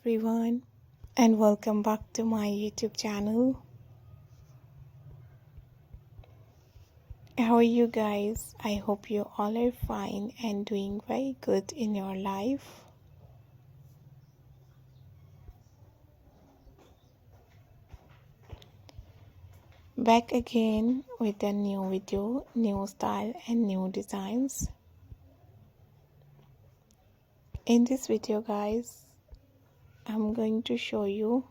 everyone, and welcome back to my YouTube channel. How are you guys? I hope you all are fine and doing very good in your life. Back again with a new video, new style and new designs. In this video guys, I'm going to show you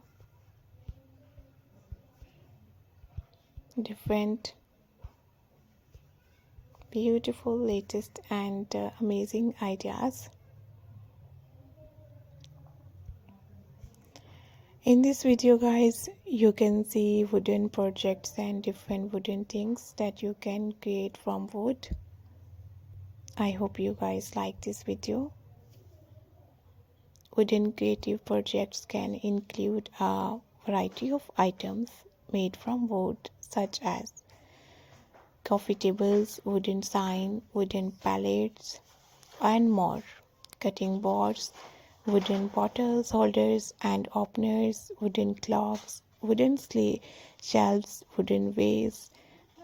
different beautiful, latest and amazing ideas. In this video guys, you can see wooden projects and different wooden things that you can create from wood. I hope you guys like this video. Wooden creative projects can include a variety of items made from wood such as coffee tables, wooden sign, wooden pallets and more. Cutting boards, wooden bottles holders and openers, wooden clocks, wooden shelves, wooden vases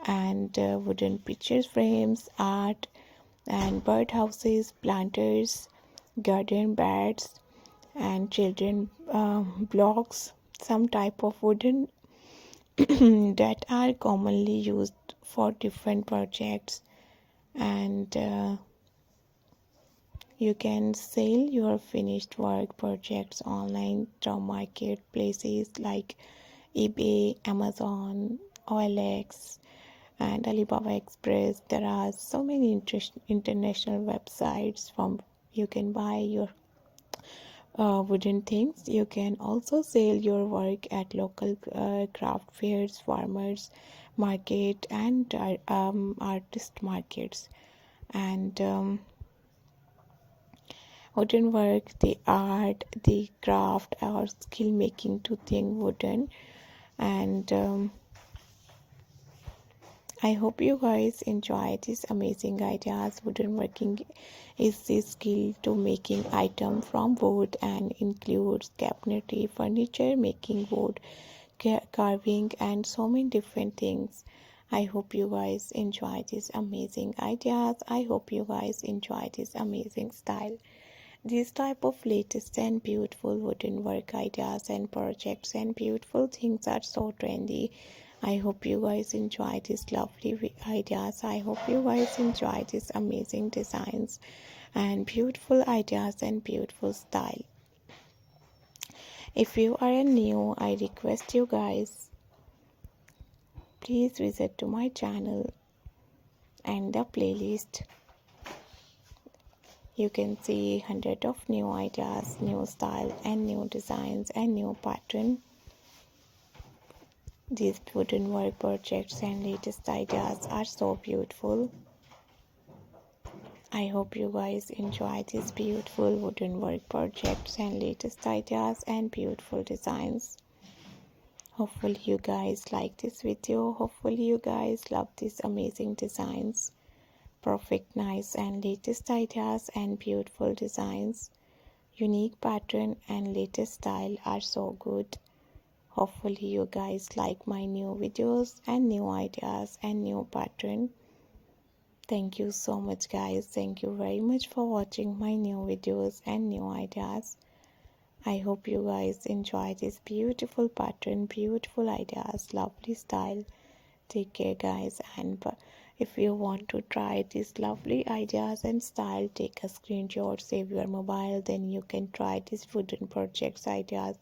and wooden picture frames, art and birdhouses, planters, garden beds and children blocks, some type of wooden that are commonly used for different projects. And you can sell your finished work projects online through marketplaces like eBay, Amazon, OLX and Alibaba Express. There are so many international websites from you can buy your wooden things. You can also sell your work at local craft fairs, farmers market and artist markets. And wooden work, the art, the craft or skill making to think wooden. And I hope you guys enjoy these amazing ideas. Wooden working is the skill to making item from wood and includes cabinetry, furniture making, wood carving and so many different things. I hope you guys enjoy these amazing ideas. I hope you guys enjoy this amazing style. These type of latest and beautiful wooden work ideas and projects and beautiful things are so trendy. I hope you guys enjoy these lovely ideas. I hope you guys enjoy these amazing designs and beautiful ideas and beautiful style. If you are new, I request you guys, please visit to my channel and the playlist. You can see hundreds of new ideas, new style and new designs and new pattern. These wooden work projects and latest ideas are so beautiful. I hope you guys enjoy these beautiful wooden work projects and latest ideas and beautiful designs. Hopefully you guys like this video. Hopefully you guys love these amazing designs. Perfect, nice and latest ideas and beautiful designs. Unique pattern and latest style are so good. Hopefully you guys like my new videos and new ideas and new pattern. Thank you so much guys. Thank you very much for watching my new videos and new ideas. I hope you guys enjoy this beautiful pattern, beautiful ideas, lovely style. Take care guys, and if you want to try these lovely ideas and style, take a screenshot, save your mobile, then you can try these wooden projects ideas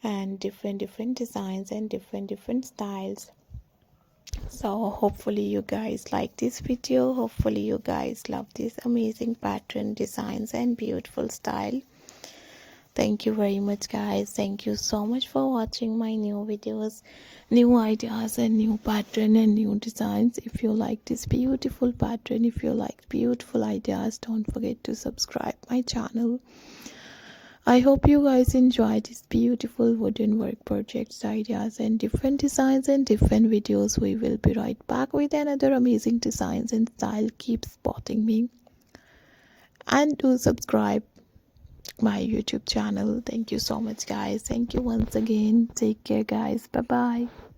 and different designs and different styles. So hopefully you guys like this video. Hopefully you guys love this amazing pattern, designs and beautiful style. Thank you very much guys. Thank you so much for watching my new videos, new ideas and new pattern and new designs. If you like this beautiful pattern, if you like beautiful ideas, don't forget to subscribe my channel. I hope you guys enjoy this beautiful wooden work projects, ideas and different designs and different videos. We will be right back with another amazing designs and style. Keep spotting me and do subscribe. my YouTube channel. Thank you so much, guys. Thank you once again. Take care, guys. Bye bye.